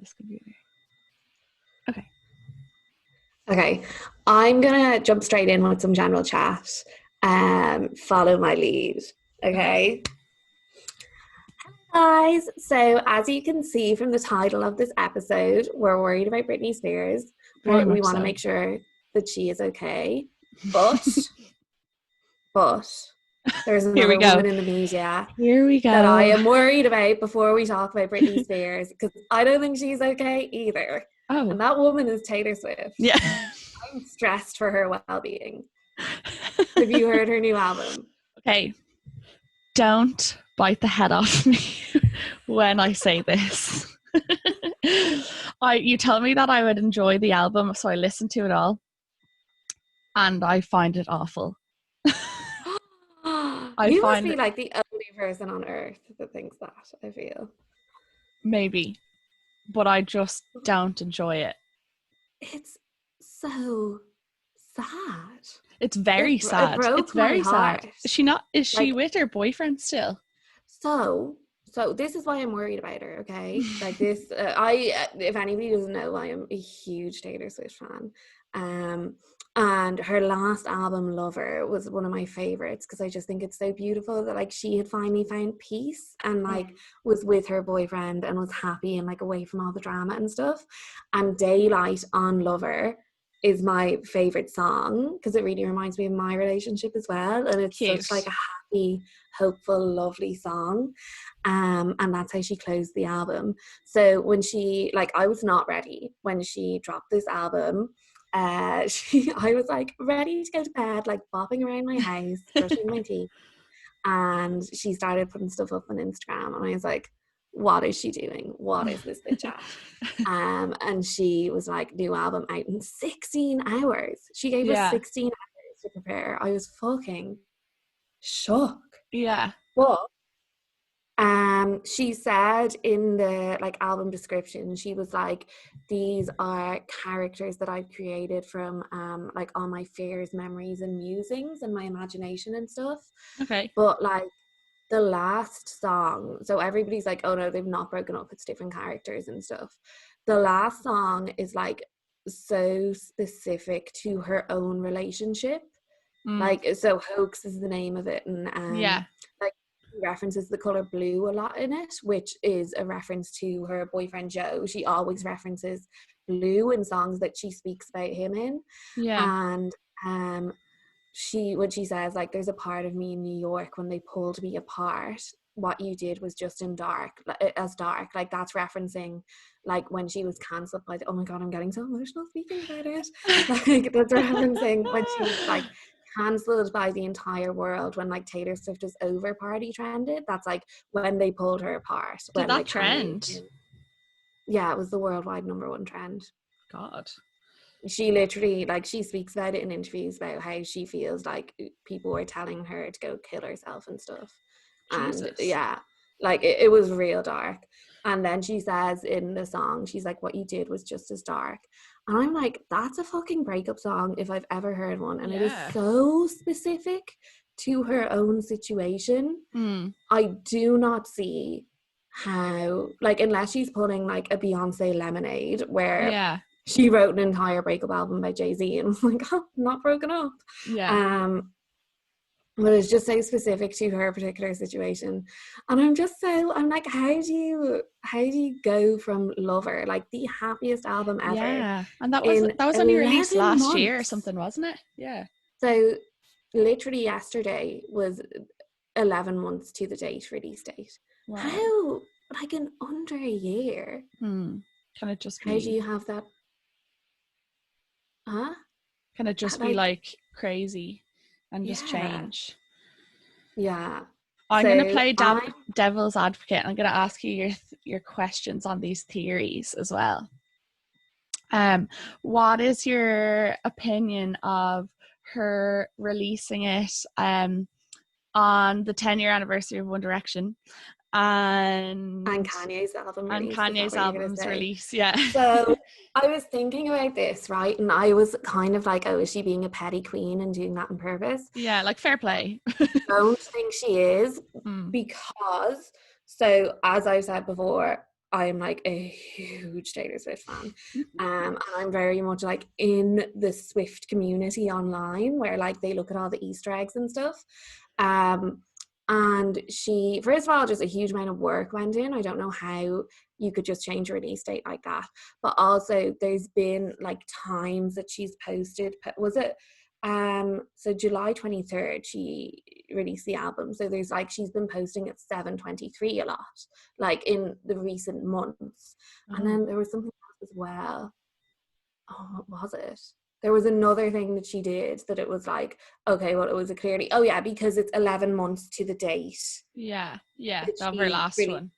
this computer. Okay. Okay, I'm gonna jump straight in with some general chat. Follow my lead. Okay. Guys, so as you can see from the title of this episode, we're worried about Britney Spears. Very We much want to so. make sure that she is okay. But there's Here we another go. woman in the media Here we go. that I am worried about before we talk about Britney Spears, because I don't think she's okay either. Oh. And that woman is Taylor Swift. Yeah. I'm stressed for her well-being. Have you heard her new album? Okay. Don't bite the head off me when I say this. You tell me that I would enjoy the album, so I listened to it all, and I find it awful. You must be like the only person on earth that thinks that, I feel. Maybe, but I just don't enjoy it. It's so sad. It's very sad. It's very sad. Is she with her boyfriend still? So this is why I'm worried about her, okay? Like this, if anybody doesn't know, I am a huge Taylor Swift fan. And her last album, Lover, was one of my favorites because I just think it's so beautiful that like she had finally found peace and like was with her boyfriend and was happy and like away from all the drama and stuff. And Daylight on Lover is my favorite song because it really reminds me of my relationship as well, and it's such like a happy, hopeful, lovely song. And that's how she closed the album. So when she, like, I was not ready when she dropped this album. I was like ready to go to bed, like bopping around my house, brushing my teeth, and she started putting stuff up on Instagram, and I was like, what is she doing? What is this bitch at? And she was like, new album out in 16 hours. She gave us 16 hours to prepare. I was fucking shocked. Yeah. But she said in the like album description, she was like, these are characters that I've created from like all my fears, memories and musings and my imagination and stuff. Okay. But like the last song, so everybody's like, oh no, they've not broken up, it's different characters and stuff. The last song is like so specific to her own relationship. Like, so Hoax is the name of it, and like references the color blue a lot in it, which is a reference to her boyfriend Joe. She always references blue in songs that she speaks about him in. And when she says like, there's a part of me in New York when they pulled me apart, what you did was just as dark, like that's referencing like when she was cancelled by oh my god, I'm getting so emotional speaking about it. Like that's referencing when she's like cancelled by the entire world, when like Taylor Swift is over party trended. That's like when they pulled her apart. Did that trend? Yeah, it was the worldwide #1 trend. God. She literally, like, she speaks about it in interviews about how she feels like people were telling her to go kill herself and stuff. Jesus. And yeah, like it was real dark. And then she says in the song, she's like, what you did was just as dark. And I'm like, that's a fucking breakup song if I've ever heard one. And it is so specific to her own situation. I do not see how, like, unless she's pulling like a Beyonce Lemonade where she wrote an entire breakup album by Jay-Z and was like, oh, I'm not broken up. But it's just so specific to her particular situation. And I'm like, how do you go from Lover, like the happiest album ever? Yeah. And that was only released last year or something, wasn't it? Yeah. So literally yesterday was 11 months to the release date. Wow. How, like, in under a year? Can it just be... How do you have that? Can it just be like crazy and just change? Yeah. I'm going to play devil's advocate. I'm going to ask you your questions on these theories as well. What is your opinion of her releasing it on the 10-year anniversary of One Direction and Kanye's album release? So I was thinking about this, right? And I was kind of like, oh, is she being a petty queen and doing that on purpose? Yeah, like fair play. I don't think she is because, so as I've said before, I am like a huge Taylor Swift fan. And I'm very much like in the Swift community online where like they look at all the Easter eggs and stuff. And she, first of all, just a huge amount of work went in. I don't know how you could just change a release date like that. But also there's been like times that she's posted, was it so July 23rd she released the album, so there's like she's been posting at 7:23 a lot, like in the recent months. And then there was something else as well. Oh, what was it? There was another thing that she did that it was like, okay, well, it was a clearly, oh yeah, because it's 11 months to the date. Yeah, of her last one.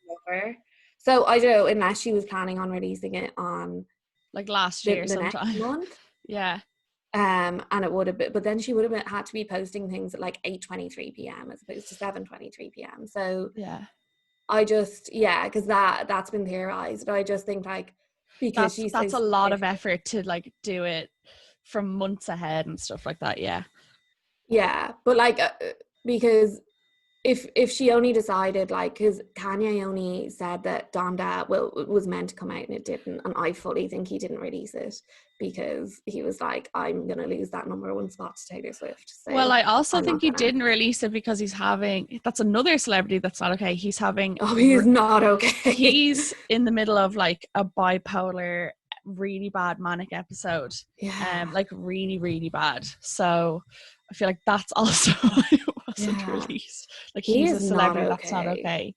So I don't know, unless she was planning on releasing it on like last year the sometime. next month. Yeah. And it would have been, but then she would have had to be posting things at like 8:23 p.m. as opposed to 7:23 p.m. So yeah, I just, because that's been theorized, but I just think like, because that's a lot of effort to like do it from months ahead and stuff like that. Yeah, but like because if she only decided, like, because Kanye only said that Donda was meant to come out and it didn't, and I fully think he didn't release it because he was like, I'm gonna lose that #1 spot to Taylor Swift. So well, I also think he didn't release it because that's another celebrity that's not okay. He's not okay. He's in the middle of like a bipolar, really bad manic episode. Like really, really bad. So I feel like that's also why it wasn't released. Like he's a celebrity that's not okay.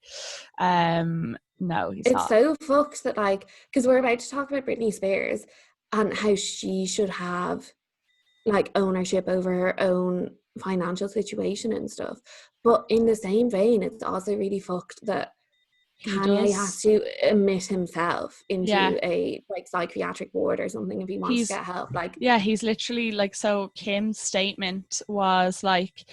No, he's not. It's so fucked that, like, because we're about to talk about Britney Spears and how she should have like ownership over her own financial situation and stuff, but in the same vein it's also really fucked that Kanye has to admit himself into a like psychiatric ward or something if he wants to get help. Like, he's literally like, so Kim's statement was like,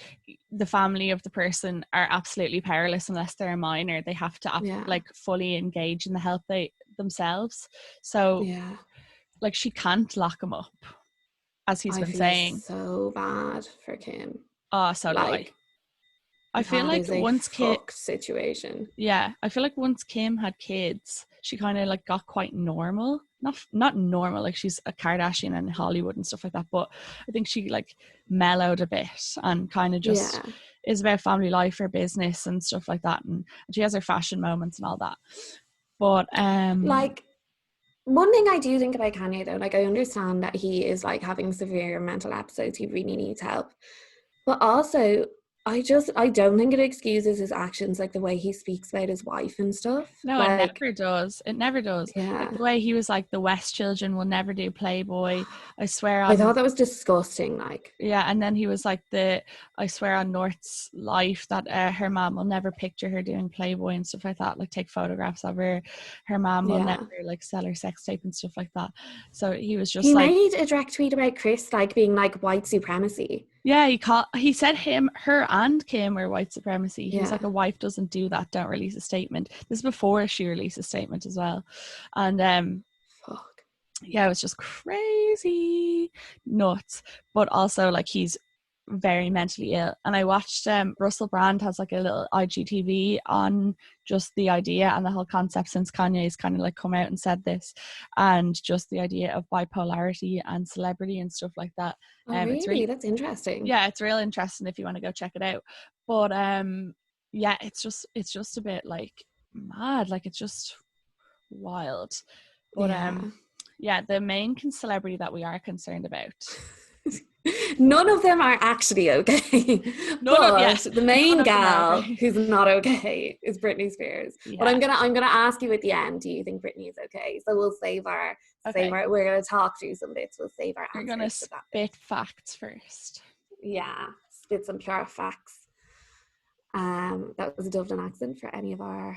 the family of the person are absolutely powerless unless they're a minor. They have to like fully engage in the help themselves. So like she can't lock him up, as he's been saying. So bad for Kim. Oh, so like, I feel like once situation. Yeah, I feel like once Kim had kids, she kind of like got quite normal. Not normal, like she's a Kardashian in Hollywood and stuff like that, but I think she like mellowed a bit and kind of just is about family life, her business and stuff like that, and she has her fashion moments and all that. But like, one thing I do think about Kanye though, like I understand that he is like having severe mental episodes, he really needs help, but also I don't think it excuses his actions, like the way he speaks about his wife and stuff. No, like, it never does. Like the way he was like, the West children will never do Playboy. I swear on... I thought that was disgusting. Like, and then he was like, I swear on North's life that her mom will never picture her doing Playboy and stuff like that, like take photographs of her mom will never like sell her sex tape and stuff like that. So he was just like, he made a direct tweet about Chris like being like white supremacy. He said her and Kim were white supremacy. He was like, a wife doesn't do that, don't release a statement. This is before she released a statement as well. And it was just crazy nuts. But also like he's very mentally ill. And I watched Russell Brand has like a little IGTV on just the idea and the whole concept since Kanye's kind of like come out and said this, and just the idea of bipolarity and celebrity and stuff like that. Really? That's interesting. It's real interesting if you want to go check it out. But it's just a bit like mad, like it's just wild. But the main celebrity that we are concerned about, none of them are actually okay. The main gal who's not okay is Britney Spears. But I'm gonna ask you at the end, do you think Britney is okay? So we'll save our we're gonna talk through some bits. We'll save our answers. We're gonna spit facts first. Spit some pure facts. That was a Dublin accent for any of our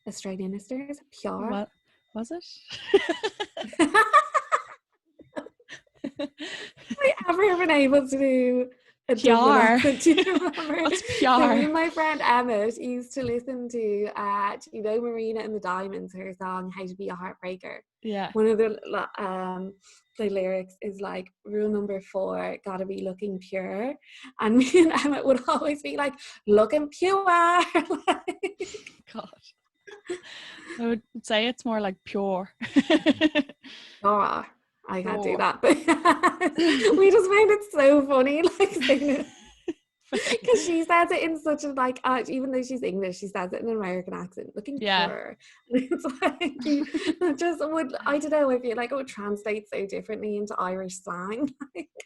Australian listeners. Pure. What was it? Have I ever been able to do a pure? Do you remember? What's pure? So my friend Emmett used to listen to Marina and the Diamonds, her song "How to Be a Heartbreaker." One of the lyrics is like, rule number 4, gotta be looking pure. And me and Emmett would always be like, looking pure. God. I would say it's more like pure. Oh, I can't do that. But we just find it so funny, like saying it. Because she says it in such a like, even though she's English, she says it in an American accent, looking pure. And it's like, it just would, I don't know, I feel like it would translate so differently into Irish slang.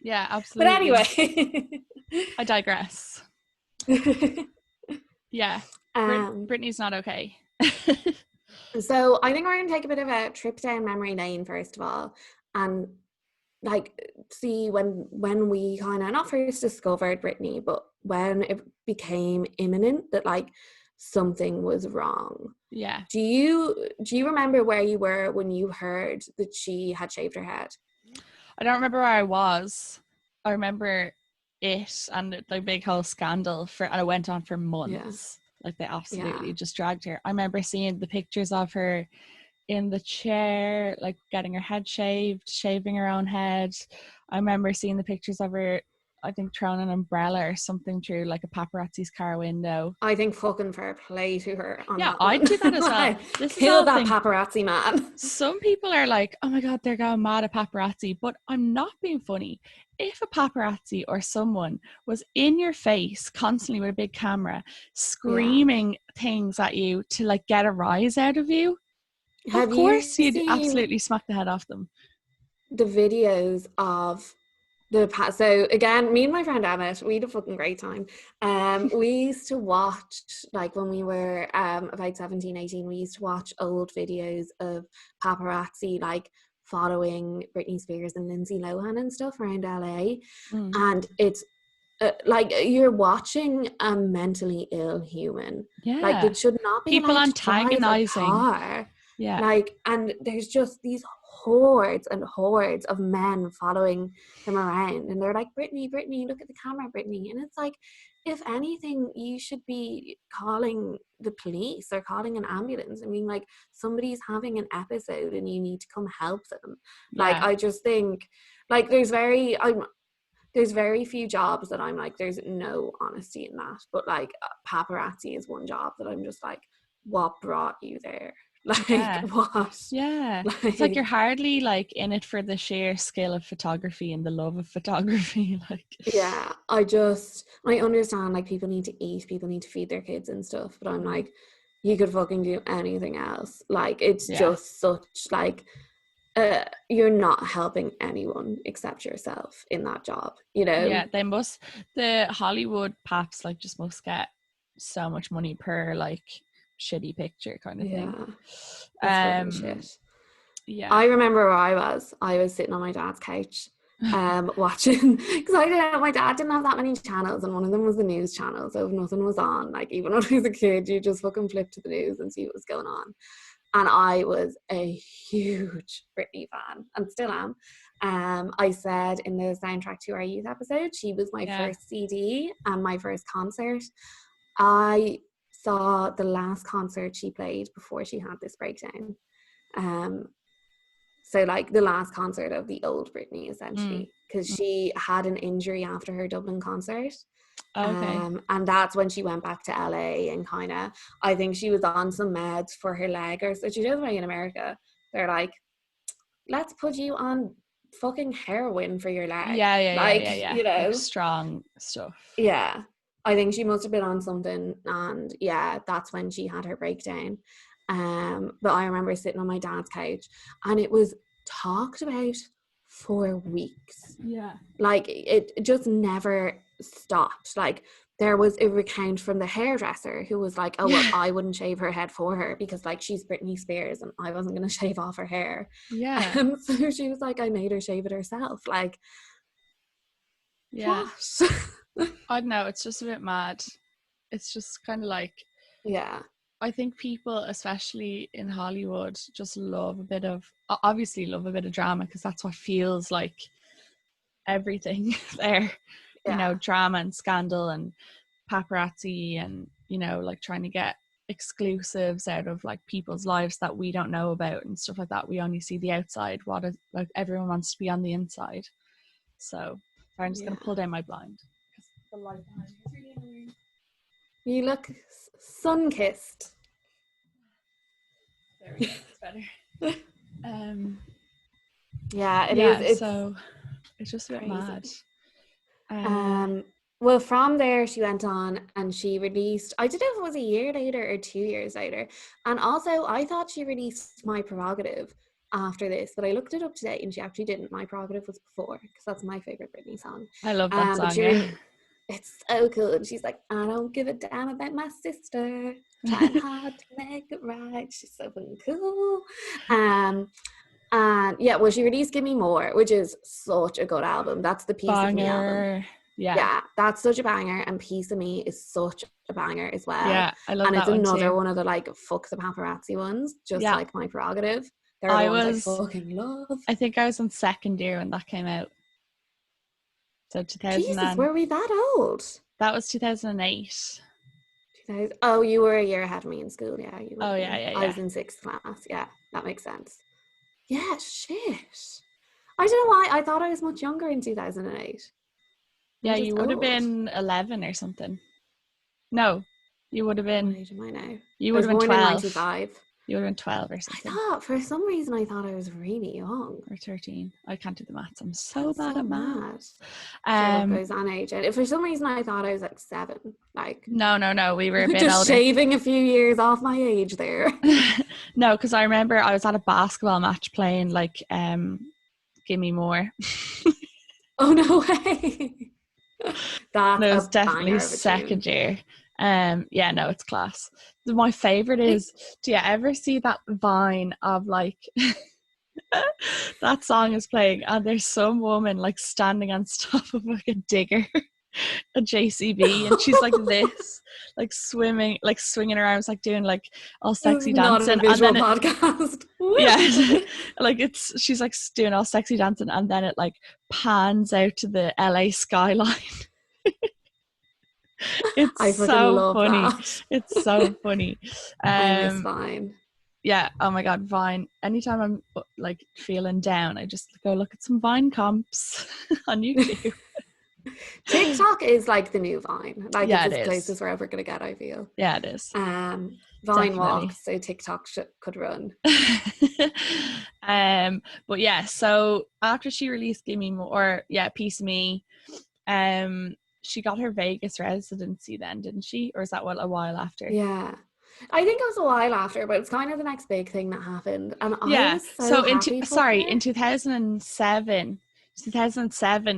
Yeah, absolutely. But anyway. I digress. Yeah. Britney's not okay. So I think we're going to take a bit of a trip down memory lane, first of all. And like see when we kind of not first discovered Britney, but when it became imminent that like something was wrong. Yeah. Do you remember where you were when you heard that she had shaved her head? I don't remember where I was. I remember it and the big whole scandal and it went on for months. Like they absolutely just dragged her. I remember seeing the pictures of her in the chair, like getting her head shaved, shaving her own head. I remember seeing the pictures of her, I think throwing an umbrella or something through like a paparazzi's car window. I think fucking fair play to her on that I'd do that as well. Kill that paparazzi man. Some people are like, oh my god, they're going mad at paparazzi, but I'm not being funny. If a paparazzi or someone was in your face constantly with a big camera screaming things at you to like get a rise out of you, of course you'd absolutely smack the head off them. The videos of so again, me and my friend Emmett, we had a fucking great time. We used to watch, like when we were about 17, 18, we used to watch old videos of paparazzi like following Britney Spears and Lindsay Lohan and stuff around LA. And it's like you're watching a mentally ill human. Like it should not be people antagonizing. Yeah. Like, and there's just these hordes and hordes of men following them around. And they're like, Britney, look at the camera, Britney. And it's like, if anything, you should be calling the police or calling an ambulance. I mean, like, somebody's having an episode and you need to come help them. Like, I just think, like, there's very few jobs that I'm like, there's no honesty in that. But, like, paparazzi is one job that I'm just like, what brought you there? Like, what? Yeah. It's like you're hardly like in it for the sheer skill of photography and the love of photography. Like, yeah, I understand like people need to eat, people need to feed their kids and stuff, but I'm like, you could fucking do anything else. Like, it's just such like you're not helping anyone except yourself in that job, you know? Yeah, the Hollywood paps like just must get so much money per like shitty picture kind of thing. Shit. Yeah, I remember where I was sitting on my dad's couch watching, because my dad didn't have that many channels, and one of them was the news channel, so if nothing was on, like even when I was a kid, you just fucking flip to the news and see what was going on. And I was a huge Britney fan and still am. I said in the soundtrack to our youth episode, she was my first CD and my first concert. I saw the last concert she played before she had this breakdown. So like the last concert of the old Britney, essentially, because she had an injury after her Dublin concert. And that's when she went back to LA and kind of, I think she was on some meds for her leg, or so. She does way in America, they're like, let's put you on fucking heroin for your leg. Yeah. You know, like strong stuff. Yeah, I think she must have been on something, and that's when she had her breakdown. But I remember sitting on my dad's couch, and it was talked about for weeks. Yeah, like it just never stopped. Like there was a recount from the hairdresser who was like, oh well, I wouldn't shave her head for her because like she's Britney Spears and I wasn't going to shave off her hair. So she was like, I made her shave it herself. Like, what? I don't know, it's just a bit mad. It's just kind of like, I think people, especially in Hollywood, just love a bit of drama, because that's what feels like everything there. You know, drama and scandal and paparazzi and, you know, like trying to get exclusives out of like people's lives that we don't know about and stuff like that. We only see the outside. Like everyone wants to be on the inside. So I'm just going to pull down my blind because the light behind me is really annoying. You look sun-kissed. There we go. It's better. Yeah, it is. It's so it's just a bit crazy. mad. Well, from there she went on and she released, I don't know if it was a year later or 2 years later. And also I thought she released My Prerogative after this, but I looked it up today and she actually didn't. My Prerogative was before, because that's my favorite Britney song. I love that song. It's so cool. And she's like, I don't give a damn about my sister, trying hard to make it right. She's so fucking cool. And yeah, well, she released Give Me More, which is such a good album. That's the Piece of Me album. Yeah, that's such a banger, and Piece of Me is such a banger as well. Yeah, I love that one too. And it's another one of the like fuck the paparazzi ones, just like My Prerogative. They're the ones I fucking love. I think I was in second year when that came out. So 2000. Jesus, were we that old? That was 2008. Oh, you were a year ahead of me in school. Yeah, you were. Oh yeah. I was in 6th class. Yeah, that makes sense. Yeah, shit. I don't know why. I thought I was much younger in 2008. Yeah, you would have been 11 or something. No, you would have been. What age am I now? You would have been 12. In 95. You would have been 12 or something. For some reason, I thought I was really young. Or 13. I can't do the maths. I'm so bad at maths. I was on age. And for some reason, I thought I was like 7. Like no. We were a bit just older. Shaving a few years off my age there. No, because I remember I was at a basketball match playing like Give Me More. Oh no way. That was definitely second year. Yeah, no, it's class. My favorite is, do you ever see that Vine of like that song is playing and there's some woman like standing on top of like a digger, a JCB, and she's like this, like swimming, like swinging her arms, like doing like all sexy dancing. Not a visual podcast. Yeah, like she's like doing all sexy dancing, and then it like pans out to the LA skyline. It's so funny. It's so funny. I miss Vine. Yeah. Oh my God, Vine. Anytime I'm like feeling down, I just go look at some Vine comps on YouTube. TikTok is like the new Vine. Like it's as close as we're ever gonna get, I feel. Yeah, it is. Vine definitely walks, so TikTok could run. But yeah, so after she released Give Me More, Piece of Me, she got her Vegas residency then, didn't she? Or is that a while after? Yeah. I think it was a while after, but it's kind of the next big thing that happened. And I was so happy in 2007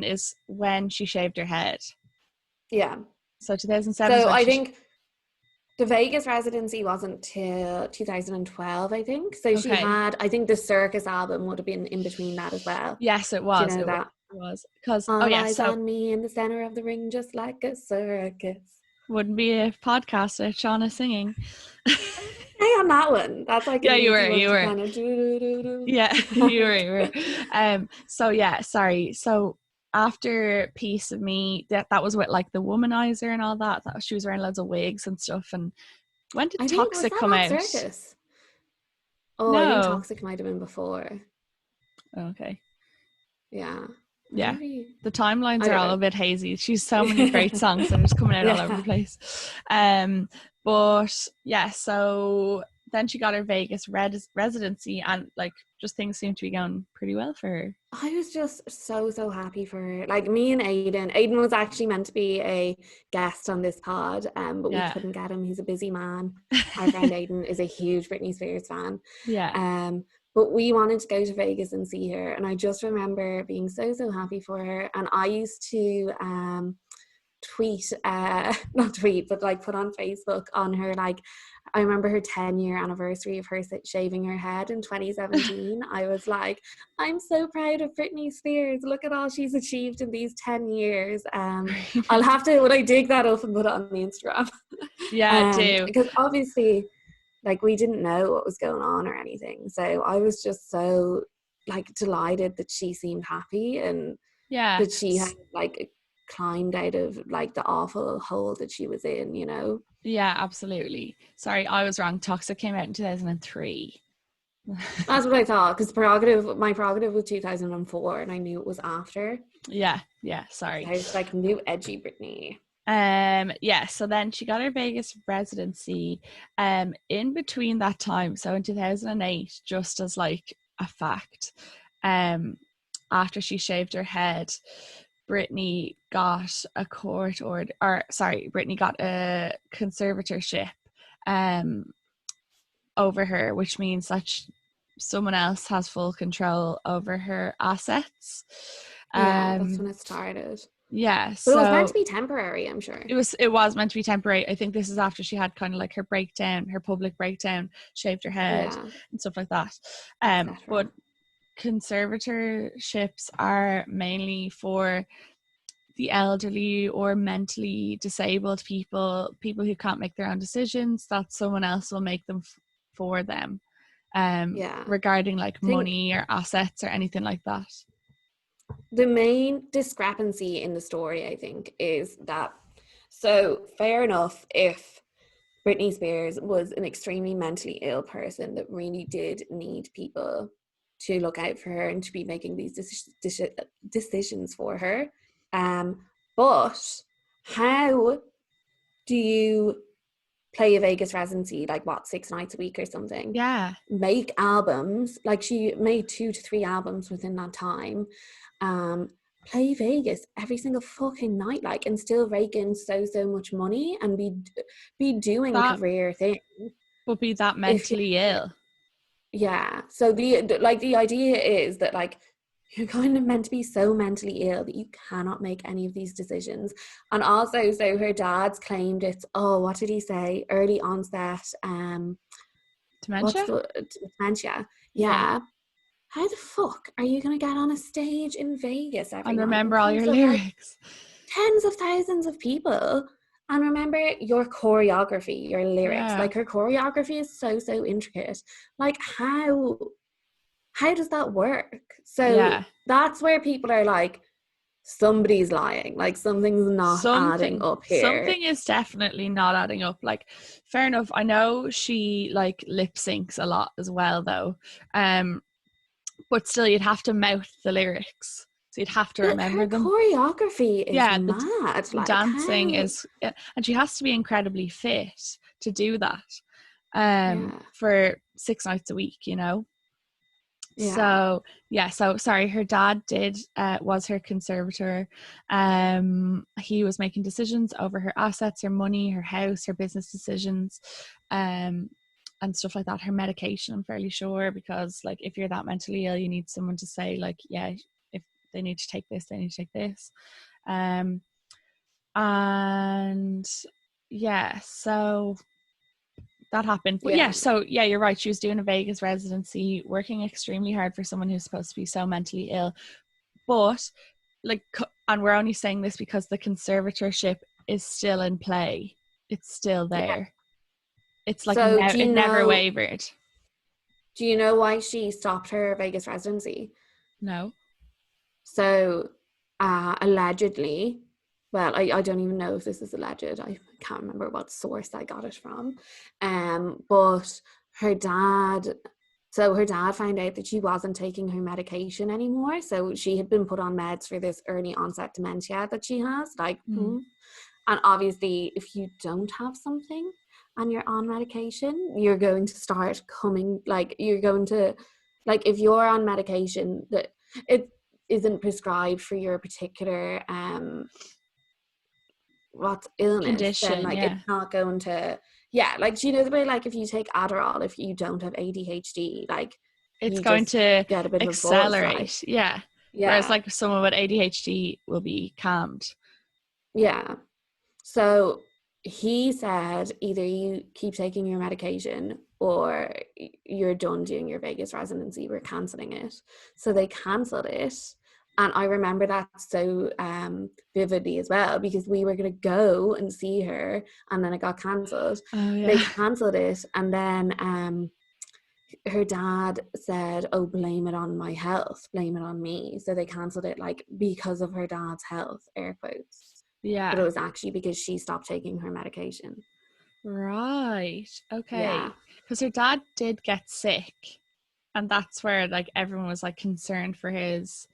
is when she shaved her head. Yeah. So 2007. So I think the Vegas residency wasn't till 2012, I think. So she had, I think the Circus album would have been in between that as well. Yes, it was. Do you know that? It was because eyes on me in the center of the ring, just like a circus. Wouldn't be a podcast with Shauna singing. Hey, on that one. That's like you were. Kind of yeah, you were. So after Piece of Me, that was with like the Womanizer and all that. She was wearing loads of wigs and stuff. And when did Toxic come out? Circus? Oh, no. I think Toxic might have been before. Okay. Yeah. Yeah, the timelines are all a bit hazy. She's so many great songs and it's coming out all over the place. But yeah, so then she got her Vegas residency, and like just things seem to be going pretty well for her. I was just so happy for her. Like me and Aiden was actually meant to be a guest on this pod, but we couldn't get him. He's a busy man. Our friend Aiden is a huge Britney Spears fan. Yeah. But we wanted to go to Vegas and see her, and I just remember being so happy for her. And I used to not tweet, but like put on Facebook on her, like I remember her 10-year anniversary of her shaving her head in 2017. I was like, I'm so proud of Britney Spears. Look at all she's achieved in these 10 years. I'll have to, when I dig that up and put it on the Instagram. Yeah, do. Because obviously, like, we didn't know what was going on or anything. So I was just so like delighted that she seemed happy and that she had like climbed out of like the awful hole that she was in, you know? Yeah, absolutely. Sorry, I was wrong. Toxic came out in 2003. That's what I thought, because my Prerogative was 2004 and I knew it was after. Yeah, sorry. I was like, new edgy Britney. Yeah, so then she got her Vegas residency in between that time, so in 2008, just as like a fact, after she shaved her head, Britney got a court order, or sorry, Britney got a conservatorship over her, which means that someone else has full control over her assets. Yeah, that's when it started. Yeah, but it was meant so to be temporary, I'm sure. it was meant to be temporary. I think this is after she had kind of like her breakdown, her public breakdown, shaved her head and stuff like that. But conservatorships are mainly for the elderly or mentally disabled people who can't make their own decisions, that someone else will make them for them, regarding like money or assets or anything like that. The main discrepancy in the story, I think, is that, so fair enough if Britney Spears was an extremely mentally ill person that really did need people to look out for her and to be making these decisions for her. But how do you play a Vegas residency, like what, 6 nights a week or something? Yeah. Make albums, like she made 2 to 3 albums within that time. Play Vegas every single fucking night, like, and still rake in so much money and be doing a career thing. But be that mentally ill. Yeah. So the idea is that like you're kind of meant to be so mentally ill that you cannot make any of these decisions. And also, so her dad's claimed it's, what did he say? Early onset dementia? Dementia. Yeah. How the fuck are you going to get on a stage in Vegas every night? And remember all your lyrics. Like, tens of thousands of people. And remember your choreography, your lyrics. Like her choreography is so intricate. Like how does that work? So that's where people are like, somebody's lying. Like something's not adding up here. Something is definitely not adding up. Like, fair enough. I know she like lip syncs a lot as well, though. But still, you'd have to mouth the lyrics, so you'd have to remember them. Choreography is mad. Like, dancing is, and she has to be incredibly fit to do that. For 6 nights a week, you know. So sorry, her dad was her conservator. He was making decisions over her assets, her money, her house, her business decisions, and stuff like that. Her medication, I'm fairly sure, because like if you're that mentally ill, you need someone to say like, yeah, if they need to take this, they need to take this. And so that happened. But you're right. She was doing a Vegas residency, working extremely hard for someone who's supposed to be so mentally ill. But like, and we're only saying this because the conservatorship is still in play. It's still there. It's like it never wavered. Do you know why she stopped her Vegas residency? No. So allegedly, well, I don't even know if this is alleged. I can't remember what source I got it from. But her dad found out that she wasn't taking her medication anymore. So she had been put on meds for this early onset dementia that she has. And obviously, if you don't have something and you're on medication, you're going to start coming, like, you're going to, like, if you're on medication that it isn't prescribed for your particular what's illness, condition, then like it's not going to, like, do you know the way, like, if you take Adderall, if you don't have ADHD, like it's going to get a bit accelerate of a buzz, like. Whereas like someone with ADHD will be calmed. So he said either you keep taking your medication or you're done doing your Vegas residency, we're cancelling it. So they cancelled it. And I remember that so vividly as well, because we were going to go and see her and then it got cancelled. They cancelled it, and then her dad said, oh, blame it on my health, blame it on me. So they cancelled it, like, because of her dad's health, air quotes. But it was actually because she stopped taking her medication. Right. Okay. Because her dad did get sick, and that's where like everyone was like concerned for his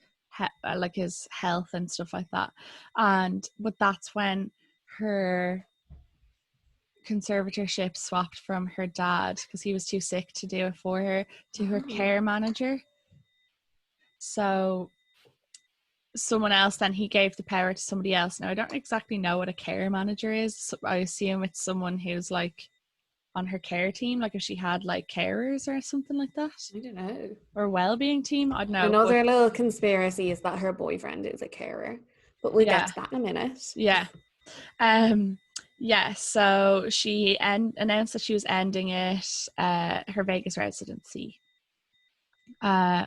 like his health and stuff like that. But that's when her conservatorship swapped from her dad, because he was too sick to do it for her, to her care manager. So someone else, then he gave the power to somebody else. Now I don't exactly know what a care manager is. So I assume it's someone who's like on her care team, like if she had like carers or something like that. I don't know. Or well-being team, I don't know. Another little conspiracy is that her boyfriend is a carer, but we'll get to that in a minute. Yeah. So she announced that she was ending it, her Vegas residency,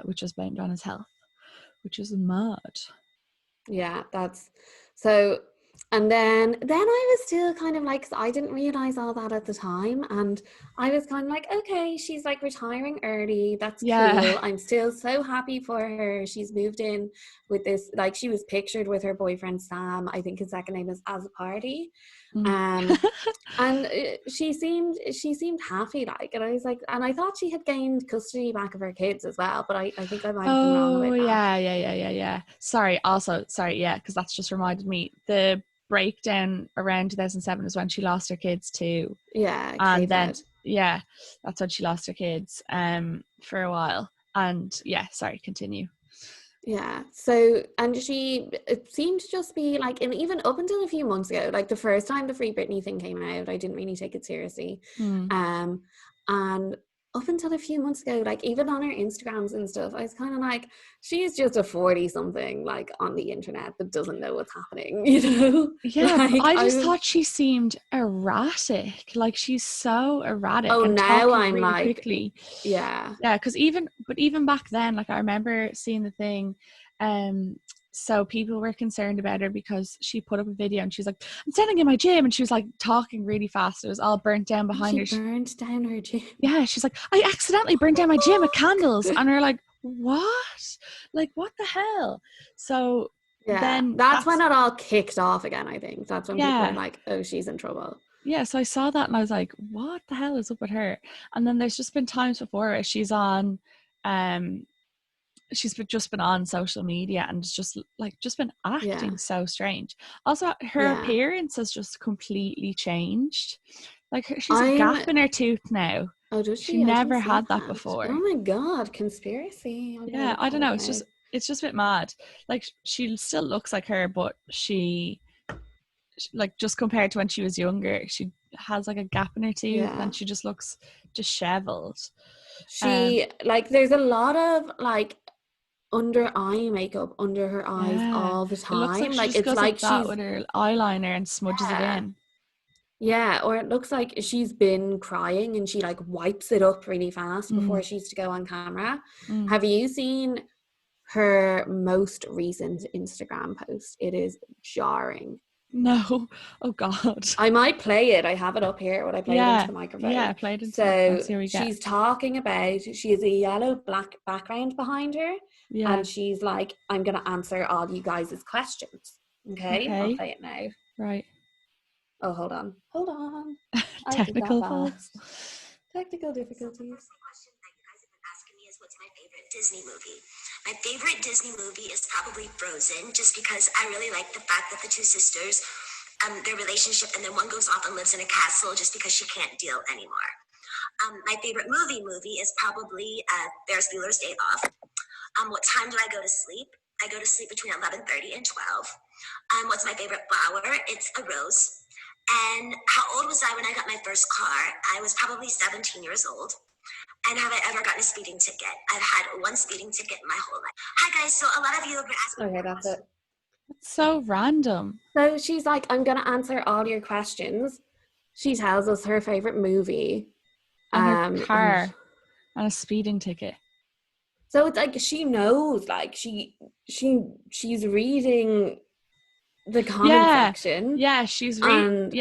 which was blamed on his health, which is mad. Yeah, that's so. And then I was still kind of like, I didn't realize all that at the time, and I was kind of like, okay, she's like retiring early, that's cool. I'm still so happy for her. She's moved in with this, like, she was pictured with her boyfriend Sam, I think his second name is As a Party. And she seemed happy, like, and I was like, and I thought she had gained custody back of her kids as well, but I think I might have been wrong about that. Yeah. Sorry, because that's just reminded me, the breakdown around 2007 is when she lost her kids too. Yeah, and then that's when she lost her kids for a while. And sorry, continue. Yeah, so, and it seemed to just be like, and even up until a few months ago, like the first time the Free Britney thing came out, I didn't really take it seriously. And up until a few months ago, like even on her Instagrams and stuff, I was kind of like, she's just a 40-something like on the internet that doesn't know what's happening, you know? Yeah, like, I just thought she seemed erratic. Like she's so erratic. Oh, and now I'm really like, quickly. Yeah, because even back then, like I remember seeing the thing. So people were concerned about her because she put up a video and she's like, I'm standing in my gym, and she was like talking really fast. It was all burnt down behind her. She burned down her gym. Yeah, she's like, I accidentally burned down my gym with candles. And we're like, what? Like, what the hell? So then that's when it all kicked off again, I think. That's when people were like, oh, she's in trouble. Yeah, so I saw that and I was like, what the hell is up with her? And then there's just been times before where she's on she's just been on social media and just been acting so strange. Also, her appearance has just completely changed. Like she's a gap in her tooth now. Oh, does she? She never had that before. Oh my god, conspiracy. Yeah, I don't know. It's just a bit mad. Like she still looks like her, but she like, just compared to when she was younger, she has like a gap in her tooth and she just looks disheveled. She like, there's a lot of like under eye makeup under her eyes all the time. It looks like it's like she's with her eyeliner and smudges it in. Yeah, or it looks like she's been crying and she like wipes it up really fast before she's to go on camera. Have you seen her most recent Instagram post? It is jarring. No. Oh god. I might play it. I have it up here. Would I play it into the microphone? Yeah, play it into the microphone. So she's talking about, she has a yellow black background behind her. Yeah. And she's like, I'm going to answer all you guys' questions. Okay? I'll play it now. Right. Oh, hold on. Technical faults. Technical difficulties. The question that you guys have been asking me is, what's my favorite Disney movie? My favorite Disney movie is probably Frozen, just because I really like the fact that the two sisters, their relationship, and then one goes off and lives in a castle just because she can't deal anymore. My favorite movie is probably Ferris Bueller's Day Off. What time do I go to sleep? I go to sleep between 11:30 and 12. What's my favorite flower? It's a rose. And how old was I when I got my first car? I was probably 17 years old. And have I ever gotten a speeding ticket? I've had one speeding ticket my whole life. Hi guys, so a lot of you have been asking. Okay, that's it. It's so random. So she's like, I'm going to answer all your questions. She tells us her favorite movie. And her car. And a speeding ticket. So it's like she knows, like she's reading the comment section. Yeah, she's reading.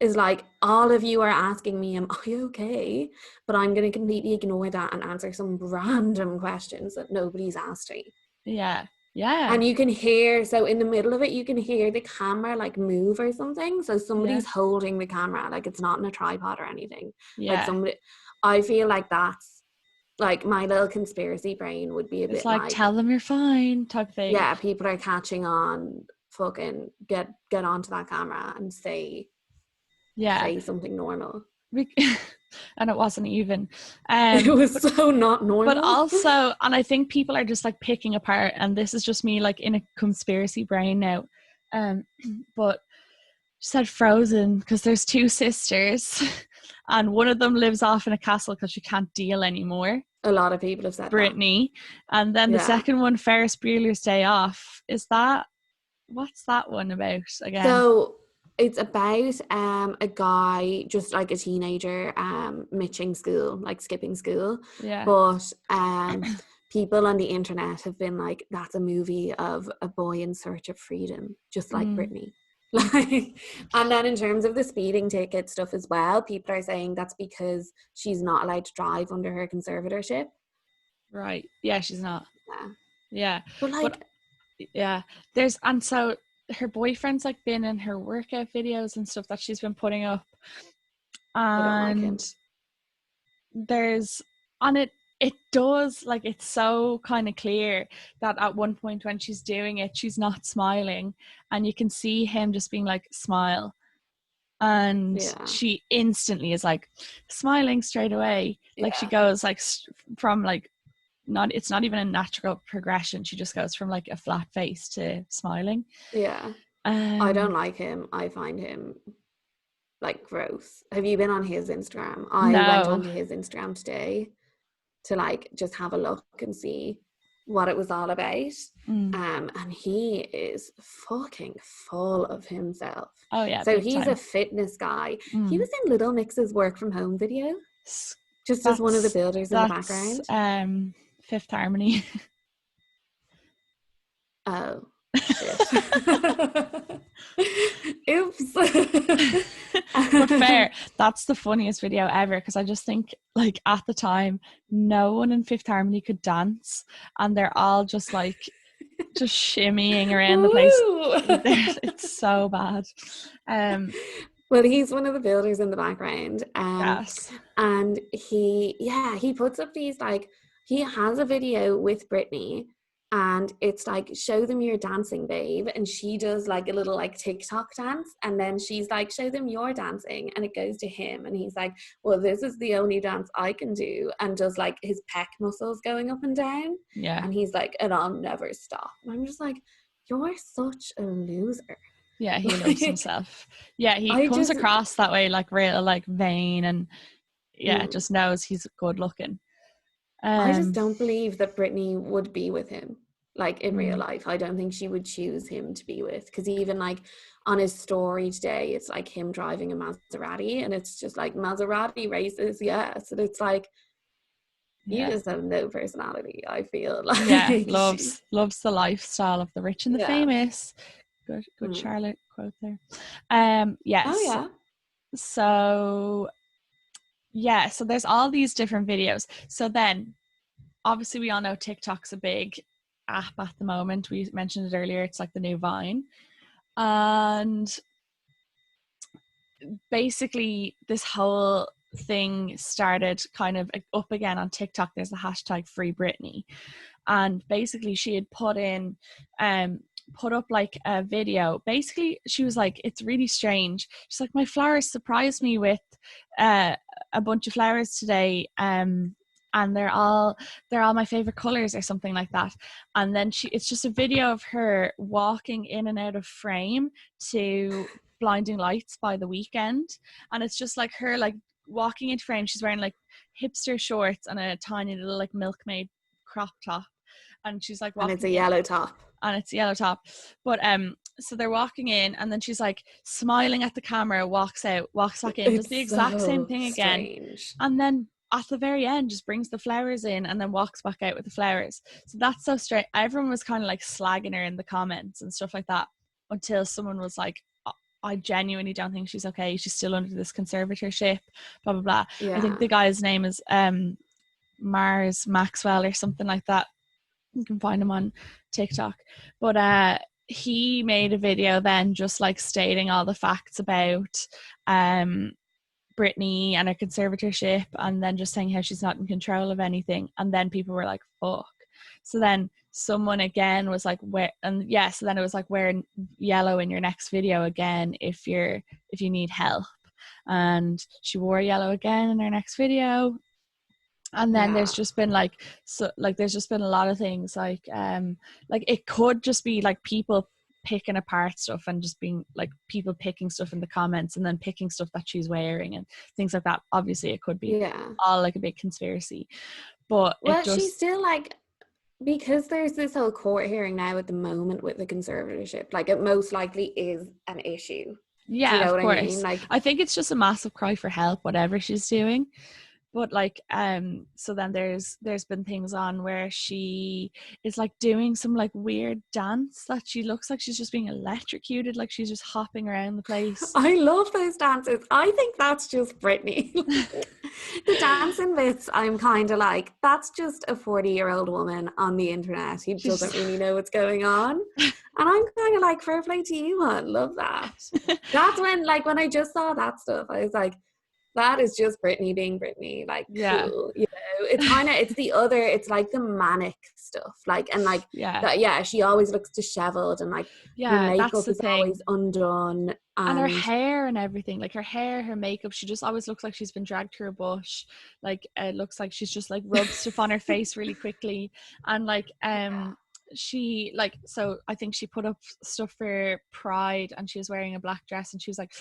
Is like, all of you are asking me, am I okay? But I'm going to completely ignore that and answer some random questions that nobody's asked me. Yeah. And you can hear, so in the middle of it, you can hear the camera like move or something. So somebody's holding the camera, like it's not in a tripod or anything. Yeah. Like somebody, I feel like that's like my little conspiracy brain would be a bit like tell them you're fine type thing. Yeah, people are catching on fucking get onto that camera and say something normal. And it wasn't even. It was so not normal. But also, and I think people are just like picking apart, and this is just me like in a conspiracy brain now. But she said Frozen because there's two sisters, and one of them lives off in a castle because she can't deal anymore. A lot of people have said Britney, and then the second one, Ferris Bueller's Day Off. What's that one about again? So it's about a guy, just like a teenager, mitching school, like skipping school. Yeah. But people on the internet have been like, that's a movie of a boy in search of freedom, just like Britney. Like, and then in terms of the speeding ticket stuff as well, people are saying that's because she's not allowed to drive under her conservatorship. Right. Yeah, she's not. Yeah. But like, yeah, and so her boyfriend's like been in her workout videos and stuff that she's been putting up, and it does, like, it's so kind of clear that at one point when she's doing it, she's not smiling, and you can see him just being like, smile, and she instantly is like smiling straight away. Like she goes like from like it's not even a natural progression. She just goes from like a flat face to smiling. I don't like him. I find him like gross. Have you been on his Instagram? I went onto his Instagram today to like just have a look and see what it was all about. And he is fucking full of himself. Oh yeah. So he's a fitness guy. He was in Little Mix's work from home video, just as one of the builders in the background. Fifth Harmony. Oh shit. Oops. But fair, that's the funniest video ever, because I just think like at the time no one in Fifth Harmony could dance, and they're all just like just shimmying around the place. It's so bad. Well, he's one of the builders in the background. Yes. And he puts up these, like, he has a video with Britney, and it's like, show them your dancing, babe, and she does like a little like TikTok dance, and then she's like, show them your dancing, and it goes to him, and he's like, well, this is the only dance I can do, and does like his pec muscles going up and down, and he's like, and I'll never stop, and I'm just like, you're such a loser. Yeah, he loves himself. Yeah, he comes across that way, like real, like vain, and just knows he's good looking. I just don't believe that Britney would be with him, like in real life. I don't think she would choose him to be with, because even like on his story today, it's like him driving a Maserati, and it's just like Maserati races, yes. And it's like, you just have no personality, I feel like. Yeah, loves the lifestyle of the rich and the famous. Good Charlotte quote there. Yes. Oh yeah. So there's all these different videos. So then obviously we all know TikTok's a big app at the moment. We mentioned it earlier. It's like the new Vine. And basically this whole thing started kind of up again on TikTok. There's the hashtag FREEBRITNEY. And basically she had put up like a video. Basically she was like, it's really strange. She's like, my flowers surprised me with a bunch of flowers today, and they're all my favorite colors or something like that. And then it's just a video of her walking in and out of frame to Blinding Lights by The Weeknd, and it's just like her like walking into frame. She's wearing like hipster shorts and a tiny little like milkmaid crop top, and she's like walking, and it's a yellow top, but so they're walking in, and then she's like smiling at the camera, walks back in, does the exact same thing again, and then at the very end just brings the flowers in and then walks back out with the flowers. So that's so strange. Everyone was kind of like slagging her in the comments and stuff like that, until someone was like, I genuinely don't think she's okay. She's still under this conservatorship, blah blah blah. I think the guy's name is Mars Maxwell or something like that. You can find him on TikTok. But he made a video then just like stating all the facts about Britney and her conservatorship, and then just saying how she's not in control of anything. And then people were like, fuck. So then someone again was like, so then it was like, wear yellow in your next video again if you need help, and she wore yellow again in her next video. And then there's just been there's just been a lot of things like it could just be like people picking apart stuff and just being like people picking stuff in the comments and then picking stuff that she's wearing and things like that. Obviously it could be all like a big conspiracy, but she's still like, because there's this whole court hearing now at the moment with the conservatorship, like it most likely is an issue. Yeah, do you know of what course. I mean? Like, I think it's just a massive cry for help, whatever she's doing. But like so then there's been things on where she is like doing some like weird dance that she looks like she's just being electrocuted, like she's just hopping around the place. I love those dances. I think that's just Britney. The dancing bits, I'm kind of like, that's just a 40-year-old woman on the internet who doesn't really know what's going on. And I'm kind of like, fair play to you, man. Love that. That's when I just saw that stuff, I was like, that is just Britney being Britney. Like, cool. You know, it's kind of, it's like the manic stuff. Like, and like, she always looks disheveled and like, her makeup is always undone. And her hair and everything, like her hair, her makeup, she just always looks like she's been dragged through a bush. Like, it looks like she's just like rubbed stuff on her face really quickly. And like, she like, so I think she put up stuff for Pride and she was wearing a black dress and she was like,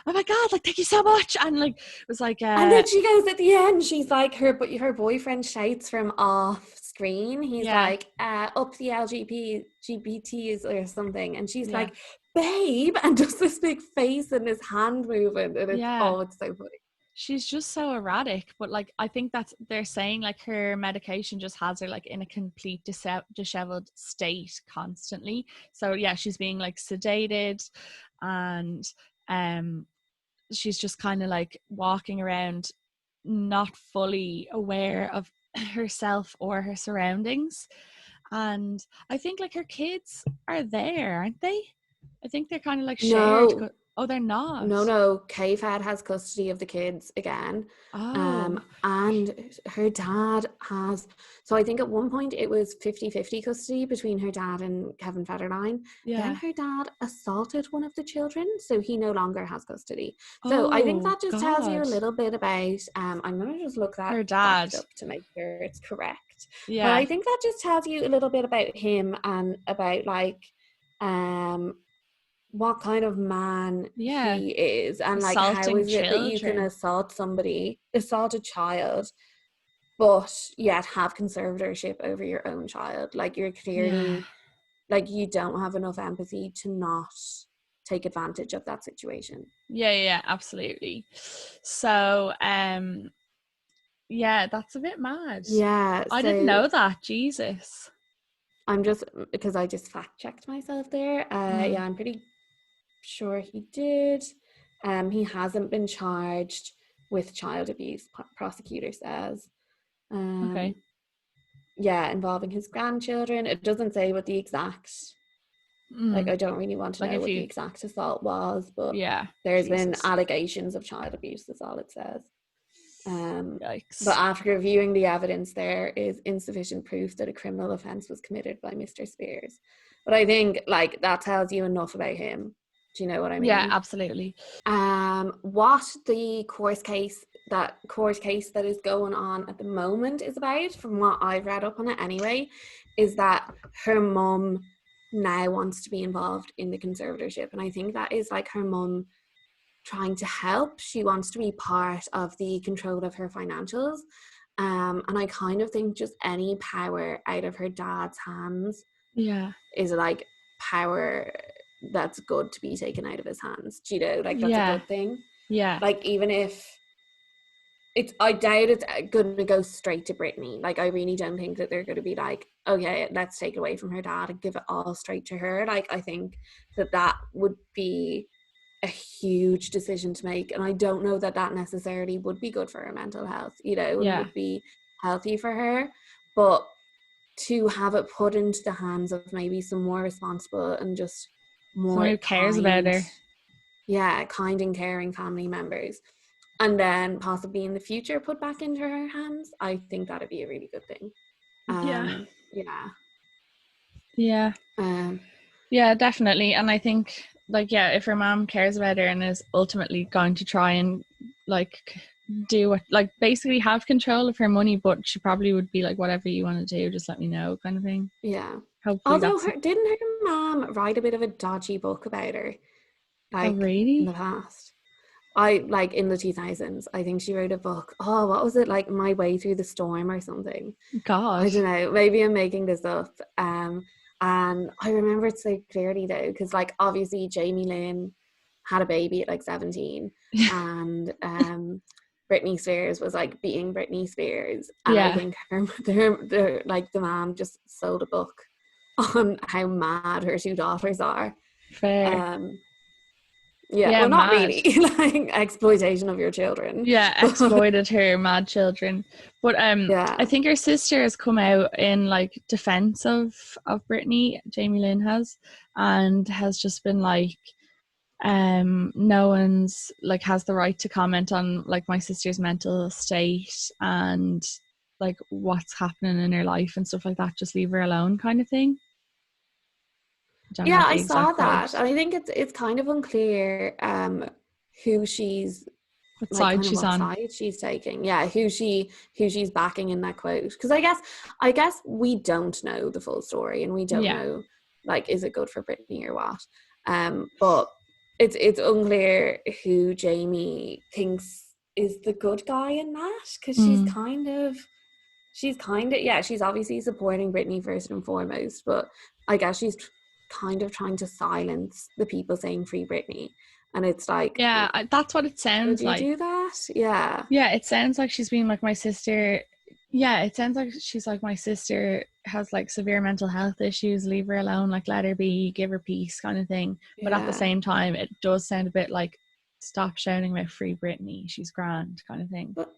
oh my god, like thank you so much, and like it was like and then she goes at the end, she's like, her boyfriend shouts from off screen, he's like up the LGBTs or something, and she's like, babe, and does this big face and his hand moving, and it's so funny. She's just so erratic, but like I think that's, they're saying like her medication just has her like in a complete disheveled state constantly. So yeah, she's being like sedated, and she's just kind of like walking around not fully aware of herself or her surroundings. And I think like her kids are there, aren't they? I think they're kind of like shared. Oh, they're not. No. K-Fed has custody of the kids again. And her dad has. So I think at one point it was 50-50 custody between her dad and Kevin Federline. Yeah. Then her dad assaulted one of the children, so he no longer has custody. So I think that just tells you a little bit about. I'm gonna just look that her dad up to make sure it's correct. Yeah. But I think that just tells you a little bit about him and about like what kind of man he is, and like how is it that you can assault a child, but yet have conservatorship over your own child. Like, you're clearly like, you don't have enough empathy to not take advantage of that situation. Yeah, absolutely. So that's a bit mad. I didn't know that. Jesus. I'm just, because I just fact checked myself there. I'm pretty sure he did. He hasn't been charged with child abuse, prosecutor says. Involving his grandchildren. It doesn't say what the exact like, I don't really want to know what the exact assault was, but there's been allegations of child abuse, that's all it says. Yikes. But after reviewing the evidence, there is insufficient proof that a criminal offence was committed by Mr. Spears. But I think like that tells you enough about him. Do you know what I mean? Yeah, absolutely. What the court case that is going on at the moment is about, from what I've read up on it anyway, is that her mum now wants to be involved in the conservatorship. And I think that is like her mum trying to help. She wants to be part of the control of her financials. And I kind of think just any power out of her dad's hands is like power that's good to be taken out of his hands. Do you know, like that's a good thing. Yeah. Like, even if I doubt it's going to go straight to Britney. Like, I really don't think that they're going to be like, okay, let's take it away from her dad and give it all straight to her. Like, I think that would be a huge decision to make, and I don't know that necessarily would be good for her mental health, you know, and would be healthy for her. But to have it put into the hands of maybe some more responsible and just more someone who cares about her, kind and caring family members, and then possibly in the future put back into her hands, I think that'd be a really good thing. Yeah. Yeah, definitely. And I think, like, yeah, if her mom cares about her and is ultimately going to try and, like, do what, like, basically have control of her money, but she probably would be like, whatever you want to do, just let me know, kind of thing. Yeah. Hopefully Although didn't her mom write a bit of a dodgy book about her? Like, oh, really? in the past. Like in the 2000s, I think she wrote a book. Oh, what was it? Like My Way Through the Storm or something. God. I don't know. Maybe I'm making this up. And I remember it so clearly though, because like obviously Jamie Lynn had a baby at like 17, and Britney Spears was like being Britney Spears, and I think her like the mom just sold a book on how mad her two daughters are. Fair. Yeah, well, not mad. really, like exploitation of your children. Yeah, exploited her mad children. But I think her sister has come out in like defense of Britney, Jamie Lynn has, and has just been like, no one's like has the right to comment on like my sister's mental state and like what's happening in her life and stuff like that. Just leave her alone, kind of thing. Yeah, I saw that, and I think it's kind of unclear who she's what like, side kind of she's what on. side she's taking. Yeah, who she's backing in that quote. Because I guess we don't know the full story, and we don't know like is it good for Britney or what. But it's unclear who Jamie thinks is the good guy in that, because she's obviously supporting Britney first and foremost, but I guess she's kind of trying to silence the people saying free Britney. And it's like, that's what it sounds like. Would you do that? Yeah. Yeah, it sounds like she's being like my sister. Yeah, it sounds like she's like my sister has like severe mental health issues, leave her alone, like let her be, give her peace kind of thing. But at the same time, it does sound a bit like stop shouting about free Britney, she's grand kind of thing. But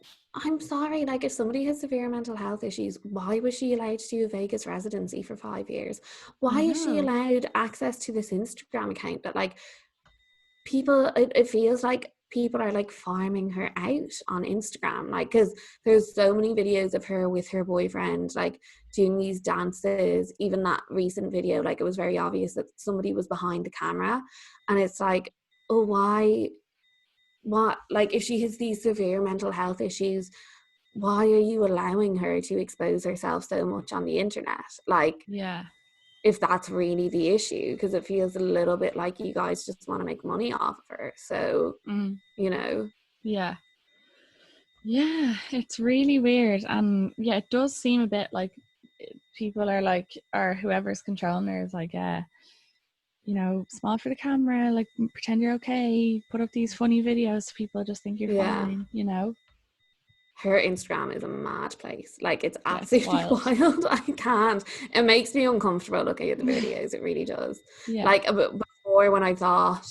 I'm sorry, like if somebody has severe mental health issues, why was she allowed to do a Vegas residency for 5 years? Why is she allowed access to this Instagram account that like people, it feels like people are like farming her out on Instagram, like because there's so many videos of her with her boyfriend like doing these dances. Even that recent video, like it was very obvious that somebody was behind the camera, and it's like, oh, what, like if she has these severe mental health issues, why are you allowing her to expose herself so much on the internet? Like, if that's really the issue, because it feels a little bit like you guys just want to make money off of her. So, you know. Yeah, it's really weird. And yeah, it does seem a bit like people are like, or whoever's controlling her is like, you know, smile for the camera, like pretend you're okay, put up these funny videos so people just think you're fine, you know. Her Instagram is a mad place. Like, it's absolutely wild. I can't. It makes me uncomfortable looking at the videos. It really does. Like, before, when I thought,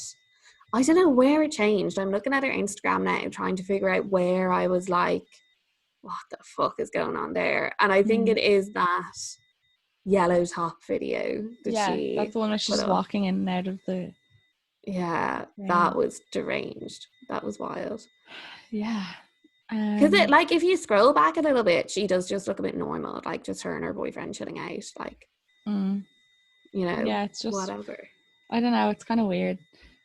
I don't know where it changed. I'm looking at her Instagram now, trying to figure out where I was like, what the fuck is going on there? And I think it is that yellow top video that that's the one where she's walking in and out of the that was deranged. That was wild. Because it, like, if you scroll back a little bit, she does just look a bit normal, like just her and her boyfriend chilling out, like, you know, it's just whatever. I don't know, it's kind of weird.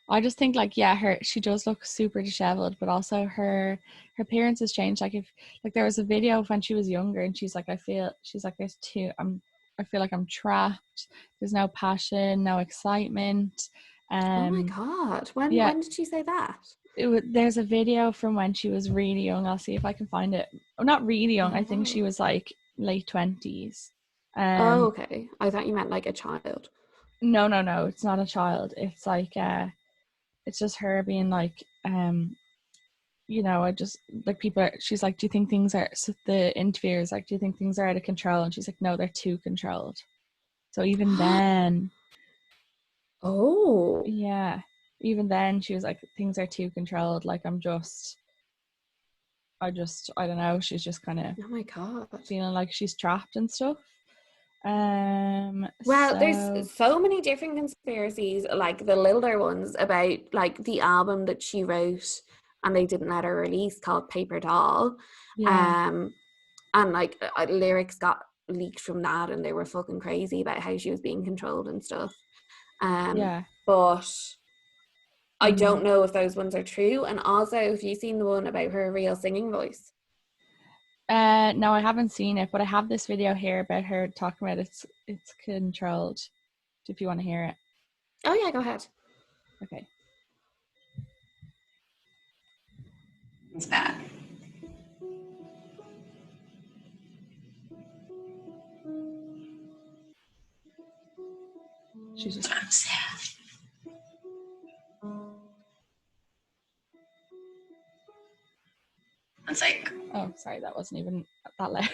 I just think like she does look super disheveled, but also her appearance has changed. Like if like there was a video of when she was younger and she's like I feel like I'm trapped. There's no passion, no excitement. Oh my god! When did she say that? There's a video from when she was really young. I'll see if I can find it. Oh, not really young. I think she was like late 20s. Oh, okay. I thought you meant like a child. No. It's not a child. It's like it's just her being like you know, I just like people are, she's like, do you think things are, so the interviewer's like, do you think things are out of control? And she's like, no, they're too controlled. So even then even then she was like, things are too controlled, like I don't know, she's just kind of, oh my god, feeling like she's trapped and stuff. There's so many different conspiracies, like the littler ones about like the album that she wrote and they didn't let her release, called Paper Doll. And like lyrics got leaked from that, and they were fucking crazy about how she was being controlled and stuff. Yeah. But I don't know if those ones are true. And also, have you seen the one about her real singing voice? No, I haven't seen it, but I have this video here about her talking about it's controlled. If you want to hear it. Oh yeah, go ahead. Okay. It's bad. She's just I'm sad. It's like, oh, sorry, that wasn't even that loud,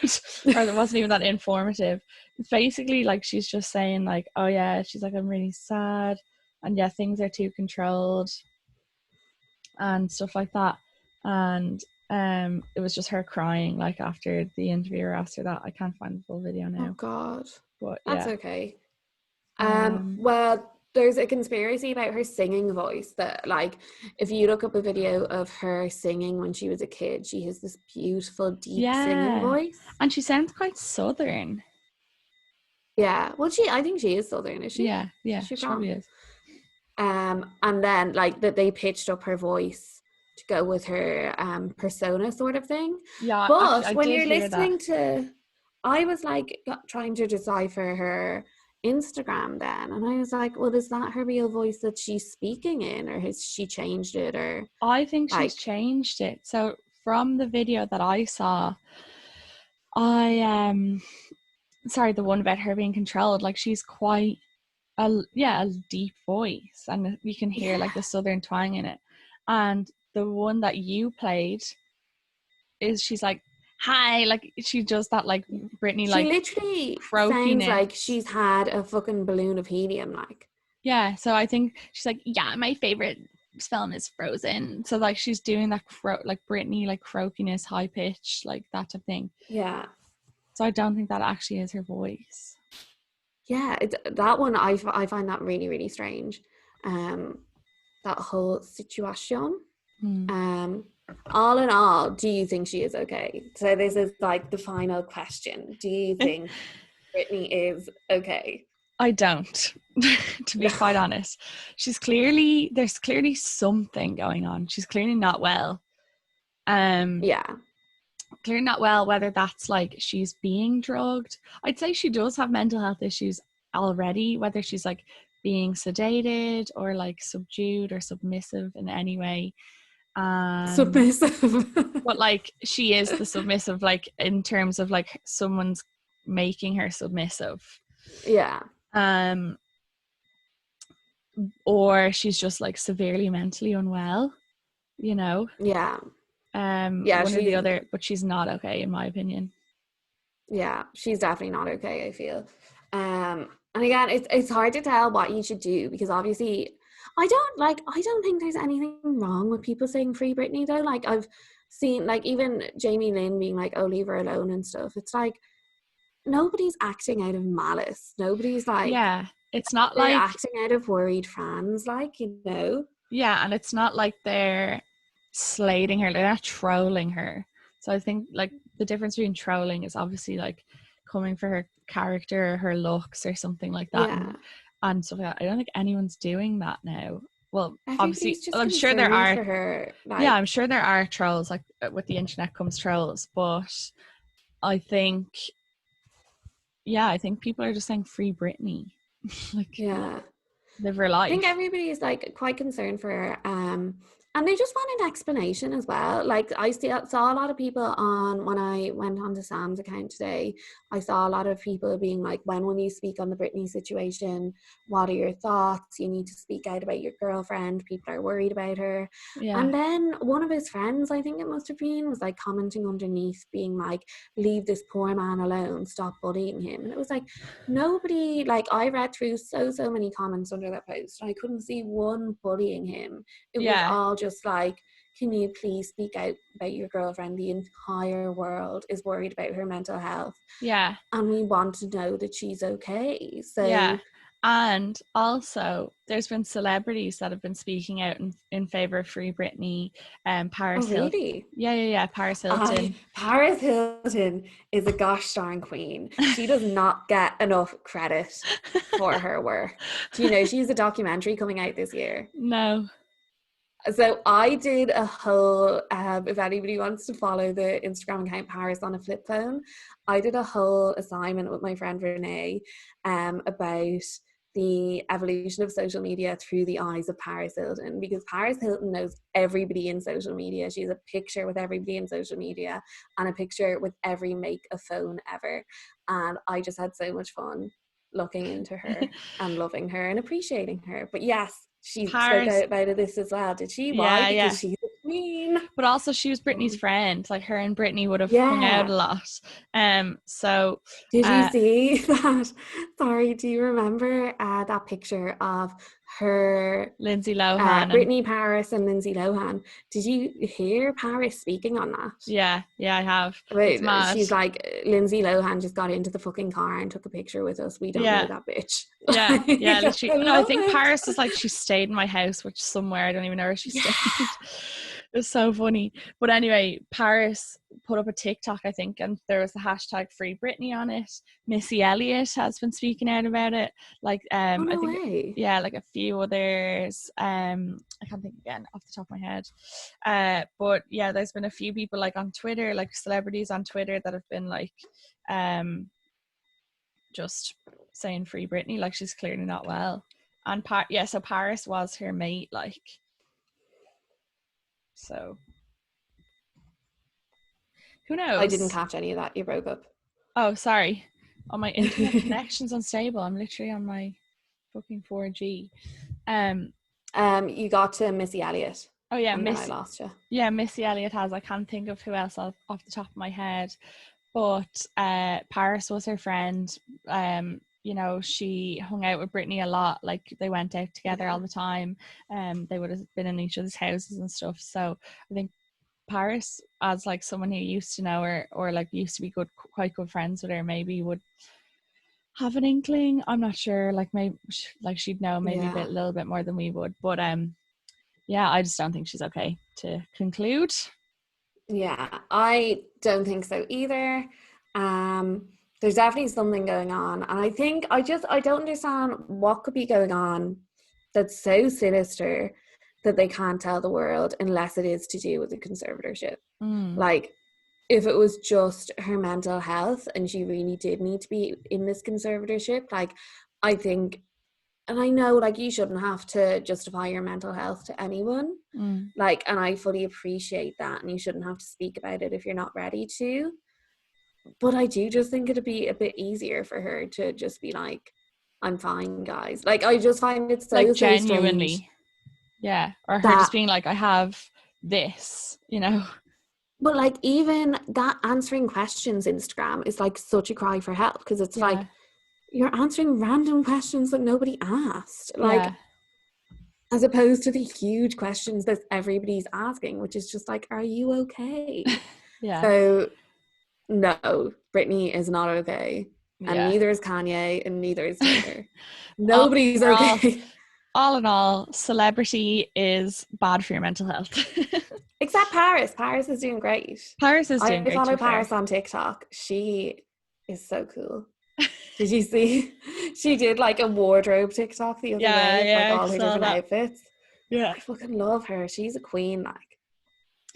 or that wasn't even that informative. It's basically like she's just saying like, oh yeah, she's like, I'm really sad, and yeah, things are too controlled, and stuff like that. And it was just her crying like after the interviewer asked her that. I can't find the full video now. Oh God, but that's yeah. okay. Well, there's a conspiracy about her singing voice that, like, if you look up a video of her singing when she was a kid, she has this beautiful, deep singing voice. And she sounds quite southern. Yeah. Well, I think she is southern, is she? Yeah, she probably is. And then, like, that they pitched up her voice to go with her persona sort of thing. Yeah, but actually, when you're listening to, I was like trying to decipher her Instagram then, and I was like, well, is that her real voice that she's speaking in, or has she changed it? Or I think she's changed it. So from the video that I saw, the one about her being controlled, like she's quite a deep voice, and you can hear like the southern twang in it. And the one that you played is she's like, hi, like she does that like Britney, she like literally croakiness. sounds like she's had a fucking balloon of helium, like. Yeah, so I think she's like, yeah, my favorite film is Frozen. So like she's doing that like Britney, like croakiness, high pitch, like that type of thing. Yeah. So I don't think that actually is her voice. Yeah, that one I find that really, really strange. That whole situation. All in all, do you think she is okay? So this is like the final question. Do you think Britney is okay? I don't, to be quite honest. There's clearly something going on. She's clearly not well. Yeah. Clearly not well, whether that's like she's being drugged. I'd say she does have mental health issues already, whether she's like being sedated or like subdued or submissive in any way. Submissive. But like she is the submissive, like in terms of like someone's making her submissive. Yeah. Or she's just like severely mentally unwell, you know. Yeah. One or the other, but she's not okay in my opinion. Yeah, she's definitely not okay, I feel. And again, it's hard to tell what you should do, because obviously I don't think there's anything wrong with people saying free Britney though. Like I've seen like even Jamie Lynn being like, oh, leave her alone and stuff. It's like nobody's acting out of malice. Nobody's like, yeah, it's not they're like acting out of worried fans, like, you know. Yeah, and it's not like they're slating her, they're not trolling her. So I think like the difference between trolling is obviously like coming for her character or her looks or something like that. Yeah. And stuff like that. I don't think anyone's doing that now. Well, Everybody's obviously just I'm sure there are for her, like, yeah, I'm sure there are trolls, like with the internet comes trolls, but I think people are just saying free Britney. Like, yeah, live her life. I think everybody is like quite concerned for her, and they just want an explanation as well. Like I saw a lot of people when I went onto Sam's account today, I saw a lot of people being like, when will you speak on the Britney situation? What are your thoughts? You need to speak out about your girlfriend. People are worried about her. Yeah. And then one of his friends, I think it must have been, was like commenting underneath being like, leave this poor man alone, stop bullying him. And it was like, nobody, like I read through so many comments under that post and I couldn't see one bullying him. It was all just like, can you please speak out about your girlfriend? The entire world is worried about her mental health. Yeah. And we want to know that she's okay. So yeah. And also, there's been celebrities that have been speaking out in favor of Free Britney. Paris Hilton. Really? Yeah. Paris Hilton. Paris Hilton is a gosh darn queen. She does not get enough credit for her work. Do you know she has a documentary coming out this year? No. So I did a whole, if anybody wants to follow the Instagram account Paris on a flip phone, I did a whole assignment with my friend Renee about the evolution of social media through the eyes of Paris Hilton, because Paris Hilton knows everybody in social media. She has a picture with everybody in social media and a picture with every make of phone ever. And I just had so much fun looking into her and loving her and appreciating her. But yes, she spoke out about this as well. Did she? Why? Because she's a queen. But also she was Britney's friend. Like her and Britney would have hung out a lot. So did you see that? Sorry, do you remember that picture of her, Lindsay Lohan, Britney, Paris, and Lindsay Lohan? Did you hear Paris speaking on that? Yeah, I have. Wait, she's like, Lindsay Lohan just got into the fucking car and took a picture with us. We don't know that bitch. Yeah, literally. No, I think Paris was like, she stayed in my house, which somewhere I don't even know where she stayed. It was so funny. But anyway, Paris put up a TikTok, I think, and there was the hashtag Free Britney on it. Missy Elliott has been speaking out about it. Like I think like a few others. I can't think again off the top of my head. But yeah, there's been a few people like on Twitter, like celebrities on Twitter that have been like just saying Free Britney, like she's clearly not well. And so Paris was her mate, like. So who knows? I didn't catch any of that. You broke up. Oh, sorry. Oh, my internet connection's unstable. I'm literally on my fucking 4G. You got to Missy Elliott. Oh yeah, I lost you. Yeah, Missy Elliott has. I can't think of who else off the top of my head. But Paris was her friend. You know, she hung out with Britney a lot. Like they went out together all the time. They would have been in each other's houses and stuff. So I think Paris, as like someone who used to know her or like used to be quite good friends with her, maybe would have an inkling. I'm not sure. Like maybe like she'd know maybe a little bit more than we would. But yeah, I just don't think she's okay, to conclude. Yeah, I don't think so either. There's definitely something going on, and I think I don't understand what could be going on that's so sinister that they can't tell the world unless it is to do with the conservatorship. Like if it was just her mental health and she really did need to be in this conservatorship, like I think, and I know like you shouldn't have to justify your mental health to anyone, like, and I fully appreciate that, and you shouldn't have to speak about it if you're not ready to. But I do just think it'd be a bit easier for her to just be like, I'm fine, guys. Like, I just find it so, like, so genuinely strange. Yeah. Or her just being like, I have this, you know. But like, even that answering questions Instagram is like such a cry for help, because it's like, you're answering random questions that nobody asked. Like, as opposed to the huge questions that everybody's asking, which is just like, are you okay? So no, Britney is not okay, and neither is Kanye, and neither is Taylor. Nobody's okay. All in all, celebrity is bad for your mental health. Except Paris. Paris is doing great. I follow Paris on TikTok. She is so cool. Did you see? She did like a wardrobe TikTok the other day, like all her different outfits. Yeah, I fucking love her. She's a queen. Like,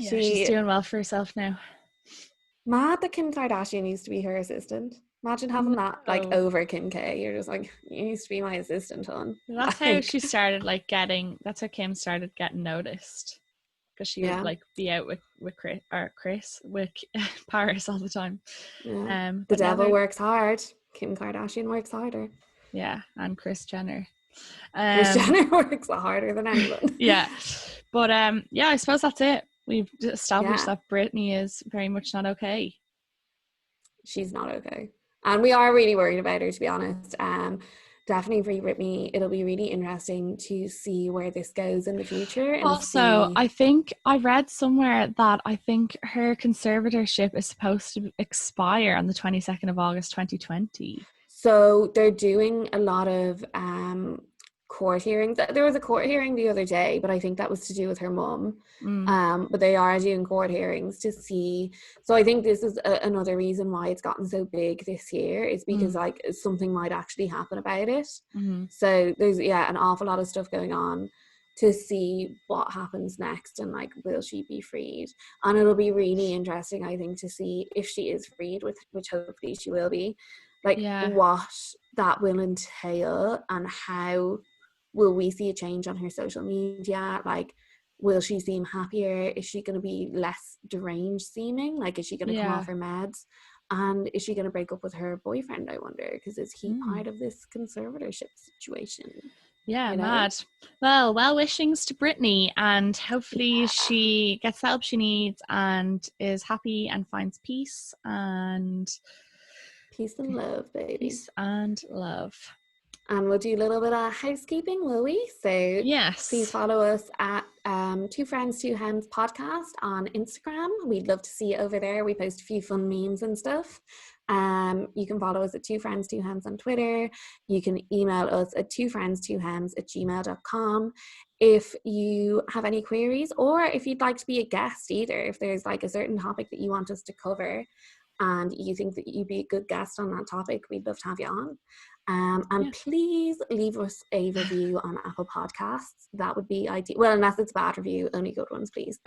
she's doing well for herself now. Mad that Kim Kardashian used to be her assistant. Imagine having that like over Kim K. You're just like, you used to be my assistant, hon. That's how she started like getting. That's how Kim started getting noticed, because she would like be out with Chris with Paris all the time. Yeah. The devil works hard. Kim Kardashian works harder. Yeah, and Kris Jenner. Kris Jenner works harder than anyone. Yeah, but I suppose that's it. We've established that Britney is very much not okay. She's not okay. And we are really worried about her, to be honest. Definitely Free Britney. It'll be really interesting to see where this goes in the future. And also, I think I read somewhere that I think her conservatorship is supposed to expire on the 22nd of August 2020. So they're doing a lot of court hearings. There was a court hearing the other day, but I think that was to do with her mum. But they are doing court hearings to see. So I think this is another reason why it's gotten so big this year, is because like something might actually happen about it. So there's an awful lot of stuff going on to see what happens next, and like, will she be freed? And it'll be really interesting, I think, to see if she is freed, which hopefully she will be, like what that will entail, and how will we see a change on her social media? Like, will she seem happier? Is she going to be less deranged seeming? Like, is she going to come off her meds? And is she going to break up with her boyfriend, I wonder? Because is he part of this conservatorship situation? Yeah, mad. Well wishings to Britney, and hopefully she gets the help she needs and is happy and finds peace and love, baby. Peace and love. And we'll do a little bit of housekeeping, will we? So yes, please follow us at Two Friends Two Hens podcast on Instagram. We'd love to see you over there. We post a few fun memes and stuff. You can follow us at Two Friends Two Hens on Twitter. You can email us at twofriends2hens@gmail.com if you have any queries, or if you'd like to be a guest either. If there's like a certain topic that you want us to cover and you think that you'd be a good guest on that topic, we'd love to have you on. And please leave us a review on Apple Podcasts. That would be ideal. Well, unless it's a bad review, only good ones, please.